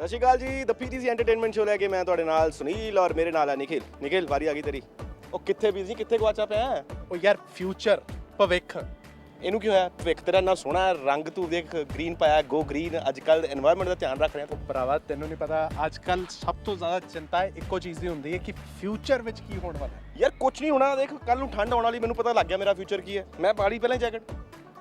ਸਤਿ ਸ਼੍ਰੀ ਅਕਾਲ ਜੀ। ਦ PTC entertainment show ਲੈ ਕੇ ਮੈਂ ਤੁਹਾਡੇ ਨਾਲ ਸੁਨੀਲ ਔਰ ਮੇਰੇ ਨਾਲ ਹੈ ਨਿਖਿਲ। ਨਿਖਿਲ ਵਾਰੀ ਆ ਗਈ ਤੇਰੀ। ਉਹ ਕਿੱਥੇ ਬਿਜ਼ੀ, ਕਿੱਥੇ ਗਵਾਚਾ ਪਿਆ ਹੈ? ਉਹ ਯਾਰ ਫਿਊਚਰ, ਭਵਿੱਖ। ਇਹਨੂੰ ਕੀ ਹੋਇਆ? ਭਵਿੱਖ ਤੇਰਾ ਨਾ ਸੋਹਣਾ ਰੰਗ, ਤੂੰ ਦੇਖ ਗ੍ਰੀਨ ਪਾਇਆ, ਗੋ ਗ੍ਰੀਨ। ਅੱਜ ਕੱਲ এনवायरमेंट ਦਾ ਧਿਆਨ ਰੱਖ ਰਿਹਾ ਤੂੰ। ਭਰਾਵਾ ਤੈਨੂੰ ਨਹੀਂ ਪਤਾ, ਅੱਜ ਕੱਲ ਸਭ ਤੋਂ ਜ਼ਿਆਦਾ ਚਿੰਤਾ ਇੱਕੋ ਚੀਜ਼ ਦੀ ਹੁੰਦੀ ਹੈ ਕਿ ਫਿਊਚਰ ਵਿੱਚ ਕੀ ਹੋਣ ਵਾਲਾ ਹੈ। ਯਾਰ ਕੁਝ ਨਹੀਂ ਹੋਣਾ, ਦੇਖ ਕੱਲ ਨੂੰ ਠੰਡ ਆਉਣ ਵਾਲੀ, ਮੈਨੂੰ ਪਤਾ ਲੱਗ ਗਿਆ ਮੇਰਾ ਫਿਊਚਰ ਕੀ ਹੈ। ਮੈਂ ਪਾੜੀ ਪਹਿਲਾਂ ਜੈਕਟ।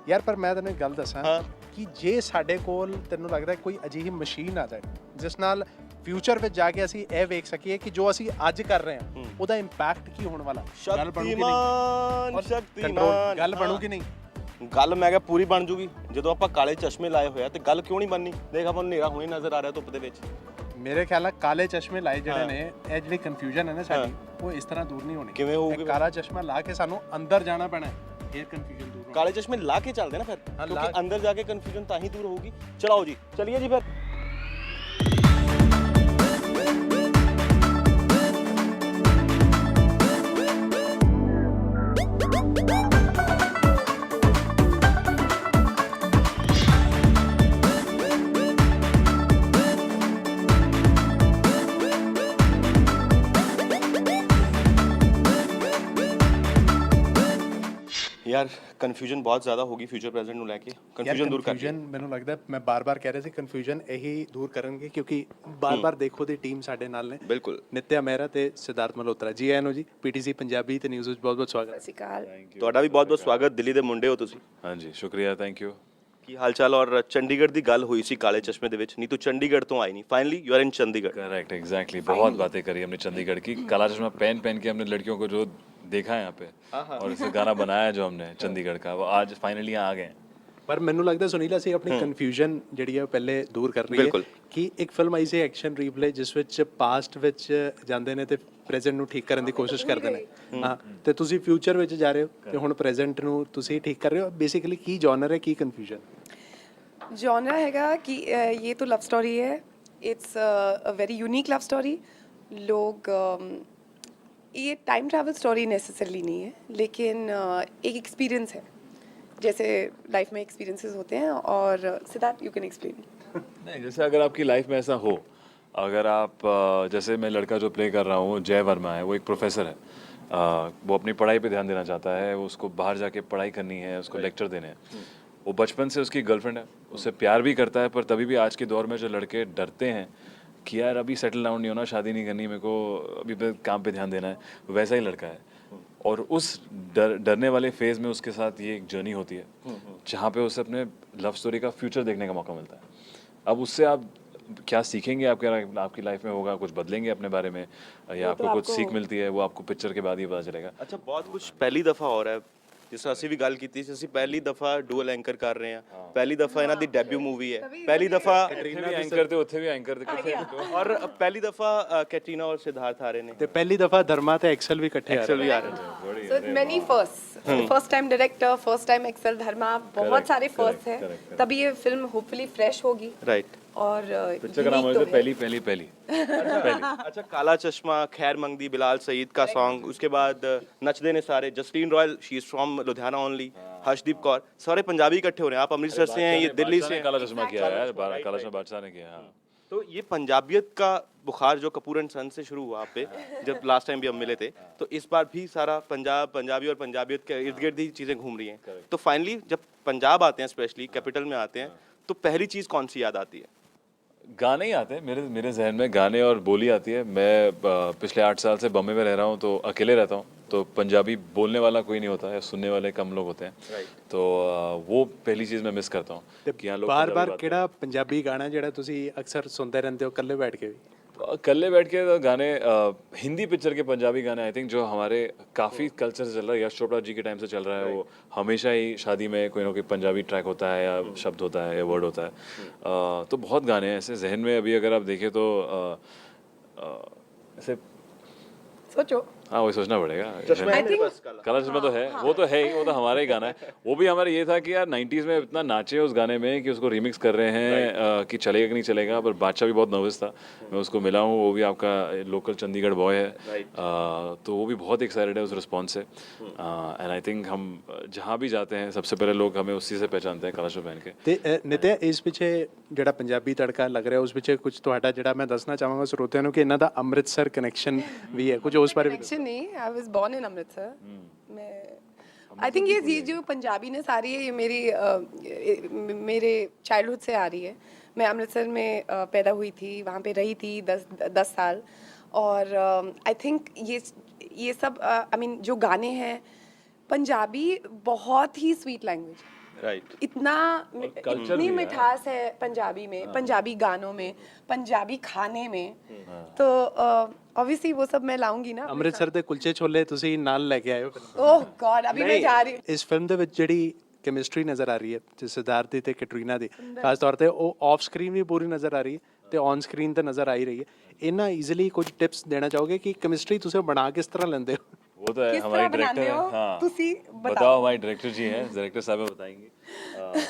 ਯਾਰ ਪਰ ਮੈਂ ਤੈਨੂੰ ਇੱਕ ਗੱਲ ਦੱਸਾਂ ਹਾਂ। ਕਿ ਜੇ ਸਾਡੇ ਕੋਲ ਤੈਨੂੰ ਲੱਗਦਾ ਕੋਈ ਅਜਿਹੀ ਮਸ਼ੀਨ ਆ ਜਾਏ ਜਿਸ ਨਾਲ ਫਿਊਚਰ ਵਿੱਚ ਜਾ ਕੇ ਅਸੀਂ ਇਹ ਵੇਖ ਸਕੀਏ ਕਿ ਜੋ ਅਸੀਂ ਅੱਜ ਕਰ ਰਹੇ ਹਾਂ ਉਹਦਾ ਇੰਪੈਕਟ ਕੀ ਹੋਣ ਵਾਲਾ। ਸ਼ਕਤੀਮਾਨ ਸ਼ਕਤੀਮਾਨ ਗੱਲ ਬਣੂਗੀ ਨਹੀਂ? ਗੱਲ ਮੈਂ ਕਿਹਾ ਪੂਰੀ ਬਣ ਜੂਗੀ। ਜਦੋਂ ਆਪਾਂ ਕਾਲੇ ਚਸ਼ਮੇ ਲਾਏ ਹੋਇਆ ਤੇ ਗੱਲ ਕਿਉਂ ਨਹੀਂ ਬਣਨੀ? ਦੇਖ ਆਪਾਂ ਨੂੰ ਹਨੇਰਾ ਹੋਈ ਨਜ਼ਰ ਆ ਰਿਹਾ ਧੁੱਪ ਦੇ ਵਿੱਚ। ਮੇਰੇ ਖਿਆਲ ਨਾਲ ਕਾਲੇ ਚਸ਼ਮੇ ਲਾਏ ਜਿਹੜੇ ਨੇ, ਇਹ ਜਿਹੜੀ ਕਨਫਿਊਜ਼ਨ ਹੈ ਨਾ ਸਾਡੀ, ਉਹ ਇਸ ਤਰ੍ਹਾਂ ਦੂਰ ਨਹੀਂ ਹੋਣੀ। ਕਿਵੇਂ ਹੋਊਗੀ? ਕਾਲਾ ਚਸ਼ਮਾ ਲਾ ਕੇ ਸਾਨੂੰ ਅੰਦਰ ਜਾਣਾ ਪੈਣਾ, ਇਹ ਕਨਫਿਊਜ਼ਨ ਦੂਰ ਹੋਣੀ। ਕਾਲੇ ਚਸ਼ਮੇ ਲਾ ਕੇ ਚੱਲਦੇ ਨਾ ਫਿਰ, ਕਿਉਂਕਿ ਅੰਦਰ ਜਾ ਕੇ ਕਨਫਿਊਜ਼ਨ ਤਾਂ ਹੀ ਦੂਰ ਹੋਊਗੀ। ਚਲਾਓ ਜੀ, ਚਲਿਏ ਜੀ ਫਿਰ। यार कन्फ्यूजन बहुत ज़्यादा होगी फ्यूचर प्रेजेंट ਨੂੰ ਲੈ ਕੇ। ਕਨਫਿਊਜ਼ਨ ਦੂਰ ਕਰਕੇ ਮੈਨੂੰ ਲੱਗਦਾ, ਮੈਂ ਬਾਰ-ਬਾਰ ਕਹਿ ਰਿਹਾ ਸੀ ਕਨਫਿਊਜ਼ਨ ਇਹੀ ਦੂਰ ਕਰਨਗੇ, ਕਿਉਂਕਿ ਬਾਰ-ਬਾਰ ਦੇਖੋ ਦੀ ਟੀਮ ਸਾਡੇ ਨਾਲ ਨੇ। ਬਿਲਕੁਲ। ਨਿਤਿਆ ਮਹਿਰਾ ਤੇ ਸਿਧਾਰਥ ਮਲਹੋਤਰਾ ਜੀ, ਆਇਆਂ ਨੂੰ ਜੀ ਪੀਟੀਸੀ ਪੰਜਾਬੀ ਤੇ ਨਿਊਜ਼ ਵਿੱਚ ਬਹੁਤ-ਬਹੁਤ ਸਵਾਗਤ। ਸਤਿ ਸ਼੍ਰੀ ਅਕਾਲ। ਤੁਹਾਡਾ ਵੀ ਬਹੁਤ ਬਹੁਤ ਸਵਾਗਤ। ਦਿੱਲੀ ਦੇ ਮੁੰਡੇ ਹੋ ਤੁਸੀਂ। ਹਾਂਜੀ ਸ਼ੁਕਰੀਆ, ਥੈਂਕ ਯੂ। ਕੀ ਹਾਲ ਚਾਲ? ਔਰ ਚੰਡੀਗੜ੍ਹ ਦੀ ਗੱਲ ਹੋਈ ਸੀ ਕਾਲੇ ਚਸ਼ਮੇ ਦੇ ਵਿੱਚ, ਨਹੀਂ ਤੂੰ ਚੰਡੀਗੜ੍ਹ ਤੋਂ ਆਈ नहीं, finally you are in Chandigarh. Correct, exactly. बहुत बातें करी हमने चंडीगढ़ की। काला चश्मा पहन पहन के हमने लड़कियों को जो देखा है यहाँ पे, और इसे गाना बनाया जो हमने चंडीगढ़ का, वो आज फाइनली यहाँ आ गए हैं। ਪਰ ਮੈਨੂੰ ਲੱਗਦਾ ਸੁਨੀਲ, ਅਸੀਂ ਆਪਣੀ ਕਨਫਿਊਜ਼ਨ ਜਿਹੜੀ ਹੈ ਪਹਿਲੇ ਦੂਰ ਕਰ ਲਈਏ। ਬਿਲਕੁਲ। ਕਿ ਇੱਕ ਫਿਲਮ ਆਈ ਸੀ ਐਕਸ਼ਨ ਰੀਪਲੇ, ਜਿਸ ਵਿੱਚ ਪਾਸਟ ਵਿੱਚ ਜਾਂਦੇ ਨੇ ਤੇ ਪ੍ਰੈਜ਼ੈਂਟ ਨੂੰ ਠੀਕ ਕਰਨ ਦੀ ਕੋਸ਼ਿਸ਼ ਕਰਦੇ ਨੇ। ਹਾਂ, ਤੇ ਤੁਸੀਂ ਫਿਊਚਰ ਵਿੱਚ ਜਾ ਰਹੇ ਹੋ ਤੇ ਹੁਣ ਪ੍ਰੈਜ਼ੈਂਟ ਨੂੰ ਤੁਸੀਂ ਠੀਕ ਕਰ ਰਹੇ ਹੋ। ਬੇਸਿਕਲੀ ਕੀ ਜਨਰ ਹੈ, ਕੀ ਕਨਫਿਊਜ਼ਨ? जॉनरा हैगा कि ये तो लव स्टोरी है। It's a very unique love story. लोग ये टाइम ट्रैवल स्टोरी नेसेसरली नहीं है, लेकिन एक एक्सपीरियंस है, जैसे लाइफ में एक्सपीरियंसेस होते हैं। और सिद्धार्थ, यू कैन एक्सप्लेन। नहीं, जैसे अगर आपकी लाइफ में ऐसा हो, अगर आप जैसे मैं लड़का जो प्ले कर रहा हूँ जय वर्मा है, वो एक प्रोफेसर है। वो अपनी पढ़ाई पे ध्यान देना चाहता है, वो उसको बाहर जाके पढ़ाई करनी है, उसको लेक्चर देने हैं। वो बचपन से उसकी गर्लफ्रेंड है, उससे प्यार भी करता है, पर तभी भी आज के दौर में जो लड़के डरते हैं कि यार अभी सेटल डाउन नहीं होना, शादी नहीं करनी, मेरे को अभी काम पे ध्यान देना है, वैसा ही लड़का है। और उस डरने वाले फेज़ में उसके साथ ये एक जर्नी होती है जहाँ पे उसे अपने लव स्टोरी का फ्यूचर देखने का मौका मिलता है। अब उससे आप क्या सीखेंगे, आपकी लाइफ में होगा, कुछ बदलेंगे अपने बारे में, या आपको कुछ सीख मिलती है, वो आपको पिक्चर के बाद ही पता चलेगा। अच्छा, बहुत कुछ पहली दफ़ा हो रहा है, ਜਿਸ ਤਰ੍ਹਾਂ ਅਸੀਂ ਵੀ ਗੱਲ ਕੀਤੀ ਸੀ। ਅਸੀਂ ਪਹਿਲੀ ਦਫਾ ਡੂਅਲ ਐਂਕਰ ਕਰ ਰਹੇ ਹਾਂ। ਪਹਿਲੀ ਦਫਾ ਇਹਨਾਂ ਦੀ ਡੈਬਿਊ ਮੂਵੀ ਹੈ। ਪਹਿਲੀ ਦਫਾ एंकर थे, ਉੱਥੇ ਵੀ ਐਂਕਰ थे, ਔਰ ਪਹਿਲੀ ਦਫਾ ਕੈਟਰੀਨਾ ਔਰ ਸਿਧਾਰਥ ਆ ਰਹੇ ਨੇ। ਤੇ ਪਹਿਲੀ ਦਫਾ ਧਰਮਾ ਤੇ ਐਕਸਲ ਵੀ ਇਕੱਠੇ ਐਕਸਲ ਵੀ ਆ ਰਹੇ ਨੇ। So many firsts. First time director, first time Excel Dharma, बहुत सारे फर्स्ट हैं। तभी ये फिल्म होपफुली फ्रेश होगी। राइट। और पिक्चर का नाम है पहली पहली पहली। अच्छा, काला चश्मा, खैर मंगदी, बिलाल सईद का सॉन्ग, उसके बाद नचदे ने सारे, Jasleen royal, she is from Ludhiana only, Harshdeep Kaur, सारे पंजाबी इकट्ठे हो रहे हैं। आप अमृतसर से हैं, ये दिल्ली से। काला चश्मा किया है यार, काला चश्मा बादशाह ने किया। हाँ, तो ये पंजाबियत का बुखार जो कपूर एंड सन से शुरू हुआ आप पे, जब लास्ट टाइम भी हम मिले थे, तो इस बार भी सारा पंजाबी और पंजाबियत के इर्द गिर्द ही चीज़ें घूम रही हैं। तो फाइनली जब पंजाब आते हैं, स्पेशली कैपिटल में आते हैं, तो पहली चीज़ कौन सी याद आती है? गाने ही आते हैं मेरे जहन में, गाने और बोली आती है। मैं पिछले 8 साल से बॉम्बे में रह रहा हूँ, तो अकेले रहता हूँ, तो पंजाबी बोलने वाला कोई नहीं होता है, सुनने वाले कम लोग होते हैं। तो वो पहली चीज़ मैं मिस करता हूँ कि यहाँ लोग ਬਾਰ-ਬਾਰ ਕਿਹੜਾ ਪੰਜਾਬੀ ਗਾਣਾ ਜਿਹੜਾ ਤੁਸੀਂ ਅਕਸਰ ਸੁਣਦੇ ਰਹਿੰਦੇ ਹੋ ਇਕੱਲੇ ਬੈਠ ਕੇ ਵੀ? कल्ले बैठ के तो गाने, हिंदी पिक्चर के पंजाबी गाने आई थिंक जो हमारे काफ़ी कल्चर से चल रहा है, यश चोपड़ा जी के टाइम से चल रहा है। वो हमेशा ही शादी में कोई ना कोई पंजाबी ट्रैक होता है, या शब्द होता है, या वर्ड होता है। तो बहुत गाने हैं ऐसे जहन में। अभी अगर आप देखें तो ऐसे सोचो। हाँ वही सोचना पड़ेगा। चश्मा है I मेरे think- पास काला। कलर चश्मा तो है, वो तो है ही, वो तो हमारा ही गाना है। वो भी हमारा ये था कि यार 90s में इतना नाचे उस गाने में कि उसको रिमिक्स कर रहे हैं कि चलेगा कि नहीं चलेगा, पर बादशाह भी बहुत नर्वस था। मैं उसको मिला हूँ, वो भी आपका लोकल चंडीगढ़ बॉय है, तो वो भी बहुत एक्साइटेड है उस रिस्पॉन्स से। एंड आई थिंक हम जहाँ भी जाते हैं सबसे पहले लोग हमें उसी से पहचानते हैं, काला शर्ट पहन के। ਤੇ ਨਿਤਿਆ ਇਸ ਪਿੱਛੇ ਜਿਹੜਾ ਪੰਜਾਬੀ ਤੜਕਾ ਲੱਗ ਰਿਹਾ ਉਸ ਪਿੱਛੇ ਕੁਝ ਤੁਹਾਡਾ ਜਿਹੜਾ ਮੈਂ ਦੱਸਣਾ ਚਾਹਾਂਗਾ ਸਰੋਤਿਆਂ ਨੂੰ ਕਿ ਇਹਨਾਂ ਦਾ ਅੰਮ੍ਰਿਤਸਰ ਕਨੈਕਸ਼ਨ ਵੀ ਹੈ, ਕੁਝ ਉਸ ਬਾਰੇ ਵੀ कनेक्शन नहीं, I was born in Amritsar. मैं आई थिंक ये जो पंजाबी ने सारी है, ये मेरे चाइल्डहुड से आ रही है। मैं अमृतसर में पैदा हुई थी, वहाँ पे रही थी 10 साल। और आई थिंक ये सब आई मीन जो गाने हैं पंजाबी, बहुत ही स्वीट लैंग्वेज, राइट। इतनी मिठास है पंजाबी में, पंजाबी गानों में, पंजाबी खाने में। तो ऑब्वियसली वो सब मैं लाऊंगी ना। ਅੰਮ੍ਰਿਤਸਰ ਦੇ ਕੁਲਚੇ ਛੋਲੇ ਤੁਸੀਂ ਨਾਲ ਲੈ ਕੇ ਆਇਓ। ओह गॉड, अभी मैं जा रही हूँ। ਇਸ ਫਿਲਮ ਦੇ ਵਿੱਚ ਜਿਹੜੀ ਕੈਮਿਸਟਰੀ ਨਜ਼ਰ ਆ ਰਹੀ ਹੈ ਤੇ ਸਿਧਾਰਥ ਦੀ ਤੇ ਕੈਟਰੀਨਾ ਦੀ, ਖਾਸ ਤੌਰ ਤੇ ਉਹ ਆਫ ਸਕਰੀਨ ਵੀ ਪੂਰੀ ਨਜ਼ਰ ਆ ਰਹੀ ਹੈ ਤੇ ਔਨ ਸਕਰੀਨ ਤੇ ਨਜ਼ਰ ਆ ਹੀ ਰਹੀ ਹੈ। ਇਹਨਾਂ ਈਜ਼ੀਲੀ ਕੁਝ ਟਿਪਸ ਦੇਣਾ ਚਾਹੋਗੇ ਕਿ ਕੈਮਿਸਟਰੀ ਤੁਸੀਂ ਬਣਾ ਕਿਸ ਤਰ੍ਹਾਂ ਲੈਂਦੇ ਹੋ? वो तो है किस हमारे तरह बनाते डायरेक्टर हो? हाँ तुसी बताओ, हमारे डायरेक्टर जी हैं, डायरेक्टर साहब हैं, बताएंगे।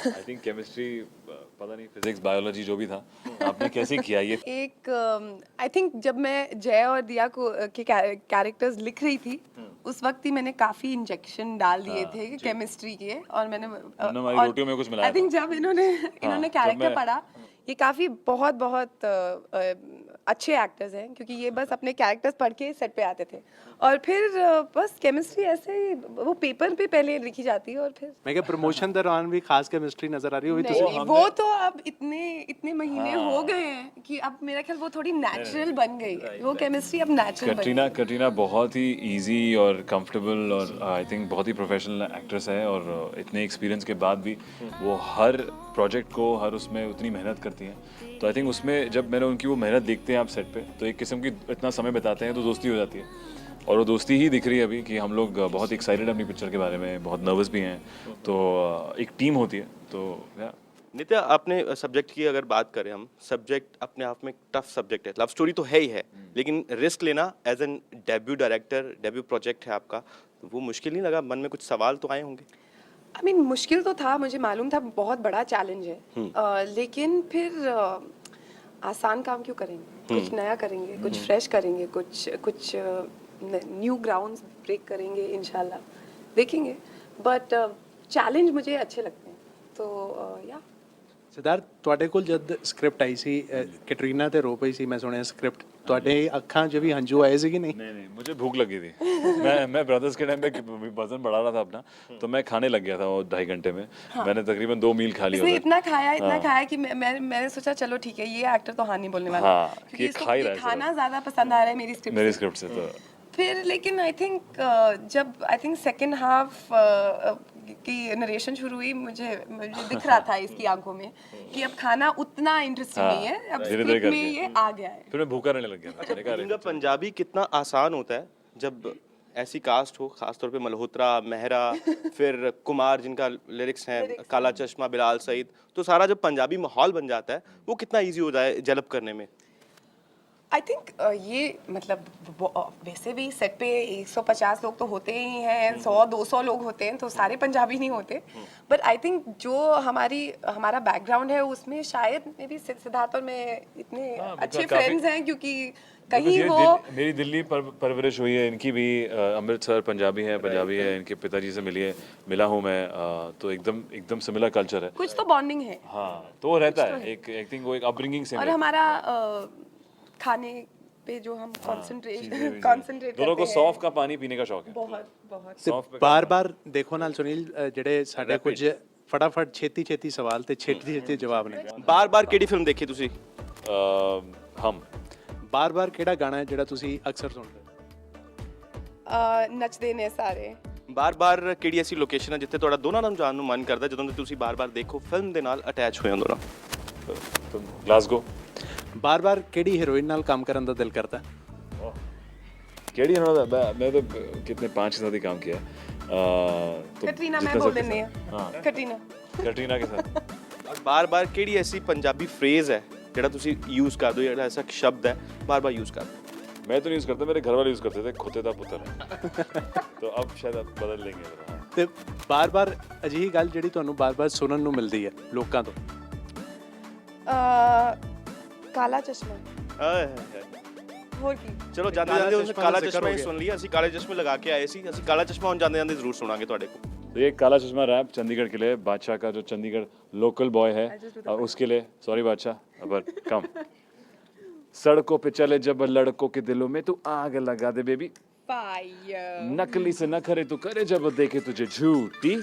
आई थिंक केमिस्ट्री पता नहीं, फिजिक्स बायोलॉजी जो भी था, आपने कैसे किया ये? एक आई थिंक जब मैं जय और दिया को के कैरेक्टर्स लिख रही थी, उस वक्त ही मैंने काफी इंजेक्शन डाल दिए थे केमिस्ट्री के। और मैंने हमारी रोटियों में कुछ मिलाया आई थिंक जब इन्होंने कैरेक्टर पढ़ा, ये काफ़ी बहुत अच्छे एक्टर्स हैं, क्योंकि ये बस अपने कैरेक्टर्स पढ़ के सेट पे आते थे। और फिर बस केमिस्ट्री ऐसे ही वो पेपर पे पहले लिखी जाती है और फिर ਮੈਂ ਕਿਹਾ ਪ੍ਰੋਮੋਸ਼ਨ ਦੌਰਾਨ ਵੀ ਖਾਸ ਕੈਮਿਸਟਰੀ ਨਜ਼ਰ ਆ ਰਹੀ ਹੋਈ ਤੁਸੀਂ? नहीं, वो तो अब इतने महीने हो गए हैं कि अब मेरा ख्याल वो थोड़ी नेचुरल बन गई है, वो केमिस्ट्री अब नेचुरल बन गई। कटरीना बहुत ही इजी और कंफर्टेबल और आई थिंक बहुत ही प्रोफेशनल एक्ट्रेस है, और इतने एक्सपीरियंस के बाद भी वो हर प्रोजेक्ट को हर उसमें उतनी मेहनत करती हैं। तो आई थिंक उसमें जब मैंने उनकी वो मेहनत देखते हैं आप सेट पे, तो एक किस्म की इतना समय बिताते हैं तो दोस्ती हो जाती है, और वो दोस्ती ही दिख रही है अभी कि हम लोग बहुत एक्साइटेड हैं अपनी पिक्चर के बारे में, बहुत नर्वस भी हैं, तो एक टीम होती है। तो या नित्या, अपने सब्जेक्ट की अगर बात करें हम, सब्जेक्ट अपने आप में टफ सब्जेक्ट है, लव स्टोरी तो है ही है, लेकिन रिस्क लेना as an debut director, debut project है आपका, तो वो मुश्किल नहीं लगा? मन में कुछ सवाल तो आए होंगे? आई मीन मुश्किल तो था, मुझे मालूम था बहुत बड़ा चैलेंज है, लेकिन फिर आसान काम क्यों करेंगे, कुछ नया करेंगे, कुछ फ्रेश करेंगे, कुछ न्यू ग्राउंड्स ब्रेक करेंगे, इंशाल्लाह देखेंगे। बट चैलेंज मुझे अच्छे लगते हैं, तो या ਸਿਧਾਰਥ, ਤੁਹਾਡੇ ਕੋਲ ਜਦ ਸਕ੍ਰਿਪਟ ਆਈ ਸੀ ਕੈਟਰੀਨਾ ਤੇ ਰੋ ਪਈ ਸੀ, ਮੈਂ ਸੁਣਿਆ ਸਕ੍ਰਿਪਟ ਤੁਹਾਡੇ ਅੱਖਾਂ 'ਚ ਵੀ ਹੰਝੂ ਆਏ ਸੀ ਕਿ ਨਹੀਂ? नहीं मुझे भूख लगी थी। मैं ब्रदर्स के टाइम पे वजन बढ़ा रहा था अपना, तो मैं खाने लग गया था वो 2.5 घंटे में। मैंने तकरीबन 2 मील खा लिया इसने उधर। इतना खाया कि मैंने सोचा चलो ठीक है, ये एक्टर तो हाँ नहीं बोलने वाला, हाँ, क्योंकि कि इसको खा ही ये रहा है खाना ज्यादा पसंद आ रहा है मेरी मेरी स्क्रिप्ट स्क्रिप्ट से। तो फिर लेकिन आई थिंक जब आई थिंक सेकेंड हाफ की नरेशन शुरू हुई, मुझे दिख रहा था इसकी आंखों में कि अब खाना उतना इंटरेस्टिंग नहीं है, अब धीरे-धीरे स्क्रिप्ट में करके। ये आ गया है। फिर मैं भूखा रहने लग गया। मैंने कहा, इनका पंजाबी कितना आसान होता है जब ऐसी कास्ट हो, खासतौर पे मल्होत्रा, मेहरा, फिर कुमार जिनका लिरिक्स हैं, काला चश्मा, बिलाल सईद, तो सारा जब पंजाबी माहौल बन जाता है, वो कितना इजी हो जाए जलब करने में? आई थिंक ये मतलब वैसे भी सेट पे 150 लोग तो होते ही हैं, 100-200 लोग होते हैं, तो सारे पंजाबी नहीं होते। बट आई थिंक जो हमारा बैकग्राउंड है उसमें शायद मे भी सिद्धार्थ और मैं इतने अच्छे फ्रेंड्स हैं, क्योंकि कहीं वो मेरी दिल्ली परवरिश हुई है, इनकी भी अमृतसर पंजाबी है, इनके पिताजी से मिला हूँ मैं, तो एकदम सिमिलर कल्चर है, कुछ तो बॉन्डिंग है। हाँ, तो वो रहता है एक थिंक वो एक अपब्रिंगिंग से और हमारा खाने पे जो हम कंसंट्रेट दोनों को सौंफ का पानी पीने का शौक है। बहुत ਤੇ ਬਾਰ-ਬਾਰ ਦੇਖੋ ਨਾਲ ਸੁਨੀਲ, ਜਿਹੜੇ ਸਾਡੇ ਕੁਝ ਫਟਾਫਟ ਛੇਤੀ ਸਵਾਲ ਤੇ ਛੇਤੀ ਜਵਾਬ ਨੇ। ਬਾਰ-ਬਾਰ ਕਿਹੜੀ ਫਿਲਮ ਦੇਖੀ ਤੁਸੀਂ? हम ਬਾਰ-ਬਾਰ ਕਿਹੜਾ ਗਾਣਾ ਹੈ ਜਿਹੜਾ ਤੁਸੀਂ ਅਕਸਰ ਸੁਣਦੇ ਹੋ? ਨੱਚਦੇ ਨੇ ਸਾਰੇ। ਬਾਰ-ਬਾਰ ਕਿਹੜੀ ਐਸੀ ਲੋਕੇਸ਼ਨ ਹੈ ਜਿੱਥੇ ਤੁਹਾਡਾ ਦੋਨਾਂ ਨੂੰ ਜਾਣ ਨੂੰ ਮਨ ਕਰਦਾ, ਜਦੋਂ ਤੁਸੀਂ ਬਾਰ-ਬਾਰ ਦੇਖੋ ਫਿਲਮ ਦੇ ਨਾਲ ਅਟੈਚ ਹੋਏ ਹੋ ਦੋਨੋਂ? ग्लासगो। ਬਾਰ-ਬਾਰ ਕਿਹੜੀ ਹੀਰੋਇਨ ਨਾਲ ਕੰਮ ਕਰਨ ਦਾ ਦਿਲ ਕਰਦਾ? केडी मैं तो कितने 5 के साथ ही काम किया है, तो कटरीना मैं जितना बोल सबके देनी साथ। है, कटरीना। कटरीना के साथ ਔਰ ਬਾਰ-ਬਾਰ ਕਿਹੜੀ ਐਸੀ ਪੰਜਾਬੀ ਫਰੇਜ਼ ਹੈ ਜਿਹੜਾ ਤੁਸੀਂ ਯੂਜ਼ ਕਰਦੇ ਹੋ, ਜਿਹੜਾ ਐਸਾ ਸ਼ਬਦ ਹੈ ਬਾਰ-ਬਾਰ ਯੂਜ਼ ਕਰਦੇ ਹੋ? मैं तो नहीं यूज़ करता, मेरे घर वाले यूज़ करते थे, खोते दा पुत्र है। तो अब शायद अब बदल लेंगे ज़रा। ਤੇ ਬਾਰ-ਬਾਰ ਅਜਿਹੀ ਗੱਲ ਜਿਹੜੀ ਤੁਹਾਨੂੰ ਬਾਰ-ਬਾਰ ਸੁਣਨ ਨੂੰ ਮਿਲਦੀ ਹੈ ਲੋਕਾਂ ਤੋਂ। ਕਾਲਾ ਚਸ਼ਮਾ ਆਏ ਹਾਏ ਹਾਏ। ਹੋਰ ਕੀ ਚਲੋ ਜਾਂਦੇ ਕਾਲਾ ਜਾਂਦੇ ਉਹਨੇ ਚਸ਼ਮਾ ਕਾਲਾ ਦਾ ਜ਼ਿਕਰ ਚਸ਼ਮਾ ਹੀ ਹੋ ਗਿਆ। ਸੁਣ ਲਿਆ, ਅਸੀਂ ਕਾਲੇ ਚਸ਼ਮੇ ਲਗਾ ਕੇ ਆਏ ਸੀ, ਅਸੀਂ ਕਾਲਾ ਚਸ਼ਮਾ ਹੁਣ ਜਾਂਦੇ ਜਾਂਦੇ ਜ਼ਰੂਰ ਸੁਣਾਂਗੇ ਤੁਹਾਡੇ ਕੋਲ। तो ये काला चश्मा रैप चंडीगढ़ के लिए, बादशाह का जो चंडीगढ़ लोकल बॉय है उसके लिए, सॉरी बादशाह पर कम। सड़कों पे चले जब लड़कों के दिलों में तू आग लगा दे बेबी, फायर नकली से नखरे तू करे जब देखे तुझे झूठी।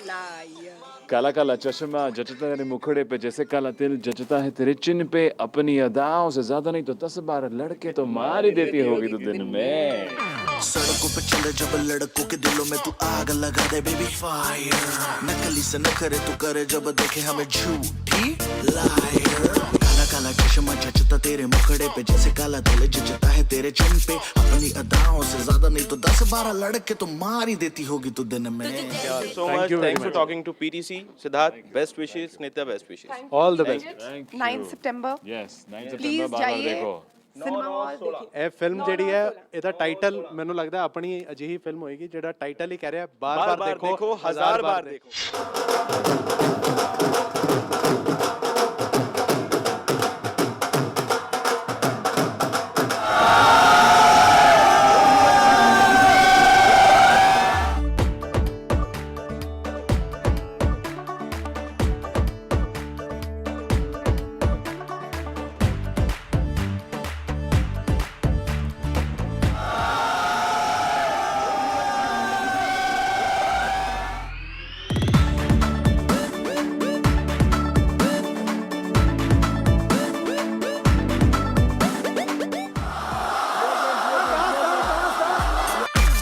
लायर काला काला चश्मा जचता तेरे मुखड़े पे जैसे काला तिल जचता है तेरे चिन्ह पे, अपनी अदाओं से ज्यादा नहीं तो 10-12 लड़के तो मार ही देती होगी तू दिन में। सड़कों पे चले जब लड़कों के दिलों में तू आग लगा दे बेबी, फायर नकली से नखरे तू करे जब देखे हमें झूठी, लायर काला काला चश्मा जचता तेरे मुखड़े पे जैसे काला तिल जचता है तेरे चिन्ह पे, अपनी अदाओं से ज्यादा नहीं तो 10-12 लड़के तो मार ही देती होगी तू दिन में। So Thank much. you very Thanks for much. talking to PTC. Siddharth, best wishes. Nitya, best wishes. All the best. Thank you. 9 September Yes, 9 September please बार-बार जाइए देखो। सिनेमा हॉल देखिए। ਇਹ ਫਿਲਮ ਜਿਹੜੀ ਹੈ ਇਹਦਾ ਟਾਈਟਲ ਮੈਨੂੰ ਲੱਗਦਾ ਆਪਣੀ ਅਜਿਹੀ ਫਿਲਮ ਹੋਏਗੀ ਜਿਹੜਾ ਟਾਈਟਲ ਹੀ ਕਹਿ ਰਿਹਾ ਬਾਰ-ਬਾਰ बार ਦੇਖੋ देखो, हजार बार देखो।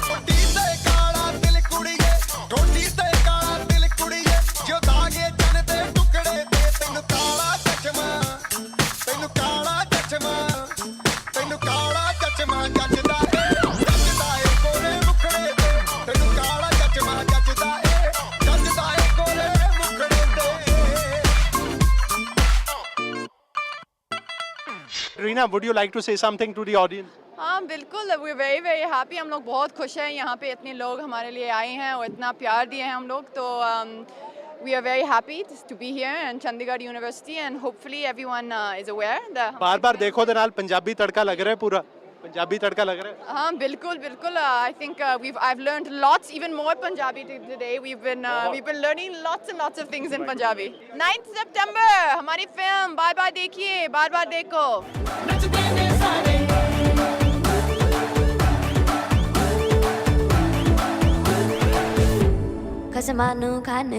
ਟੋਟੀ ਤੇ ਕਾਲਾ ਦਿਲ ਕੁੜੀਏ, ਟੋਟੀ ਤੇ ਕਾਲਾ ਦਿਲ ਕੁੜੀਏ, ਜੋ ਦਾਗੇ ਚੰਨ ਦੇ ਟੁਕੜੇ ਤੇ ਤੈਨੂੰ ਕਾਲਾ ਚਸ਼ਮਾ, ਤੈਨੂੰ ਕਾਲਾ ਚਸ਼ਮਾ, ਤੈਨੂੰ ਕਾਲਾ ਚਸ਼ਮਾ ਜੱਜਦਾ ਏ ਕੋਲੇ ਮੁਖੜੇ ਤੇ, ਤੈਨੂੰ ਕਾਲਾ ਚਸ਼ਮਾ ਜੱਜਦਾ ਏ ਕੋਲੇ ਮੁਖੜੇ ਤੇ। Reena, would you like to say something to the audience? हाँ बिल्कुल, वी वेरी वेरी हैप्पी। हम लोग बहुत खुश हैं यहाँ पे इतने लोग हमारे लिए आए हैं और इतना प्यार दिए हैं हम लोग, तो we are very happy to be here in Chandigarh university and hopefully everyone is aware that. ਬਾਰ-ਬਾਰ ਦੇਖੋ ਦੇ ਨਾਲ ਪੰਜਾਬੀ ਤੜਕਾ ਲੱਗ ਰਿਹਾ ਪੂਰਾ ਪੰਜਾਬੀ ਤੜਕਾ ਲੱਗ ਰਿਹਾ। हाँ बिल्कुल बिल्कुल, I think I've learned lots, even more Punjabi today. we've been learning lots and lots of things in Punjabi. 9th September हमारी फिल्म बार बार देखिए, बार बार देखो। Cause I'm a new kind